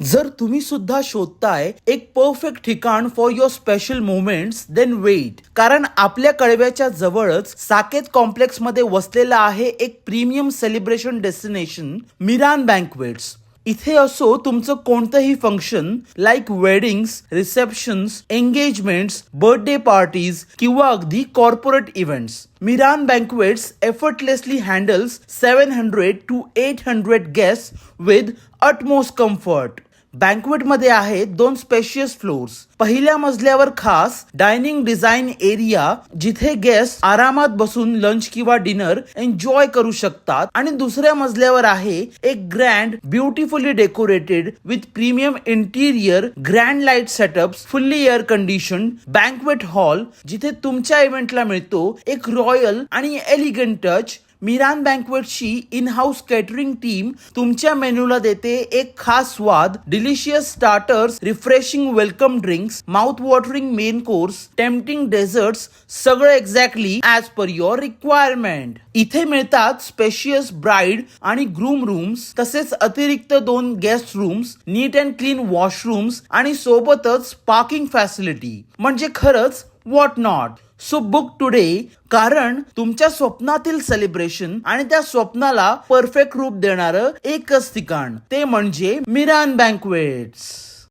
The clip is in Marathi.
जर तुम्ही सुद्धा शोधताय एक परफेक्ट ठिकाण for your special moments, then wait, कारण आपल्या कळव्याच्या जवळच साकेत कॉम्प्लेक्स मध्ये वसलेला आहे एक premium celebration destination Miran banquets. इथे असो तुमचं कोणतंही function like weddings, receptions, engagements, birthday parties किंवा अगदी corporate events, Miran banquets effortlessly handles 700 to 800 guest with utmost comfort. Banquet मध्ये आहेत 2 स्पेशियस फ्लोर्स. पहिल्या मजल्यावर खास डायनिंग डिझाइन एरिया जिथे गेस्ट आरामात बसून लंच किंवा डिनर एन्जॉय करू शकतात, आणि दुसऱ्या मजल्यावर आहे एक grand beautifully decorated with premium interior, grand light setups, fully air condition banquet hall जिथे तुमच्या इव्हेंटला मिळतो एक रॉयल आणि एलिगंट टच. मिरान बँक्वेटची इन हाऊस केटरिंग टीम तुमच्या मेन्यूला देते एक खास स्वाद, delicious starters, refreshing welcome drinks, mouth watering main course, tempting desserts, सगळं exactly as per your requirement. इथे मिळतात स्पेशियस ब्राईड आणि ग्रूम रूम्स, तसेच अतिरिक्त 2 guest rooms, neat and clean washrooms आणि सोबतच पार्किंग फॅसिलिटी. म्हणजे खरंच what not. So book today, कारण तुमच्या स्वप्नातील सेलिब्रेशन आणि त्या स्वप्नाला परफेक्ट रूप देणारं एकच ठिकाण, ते म्हणजे मिरान बँक्वेट्स.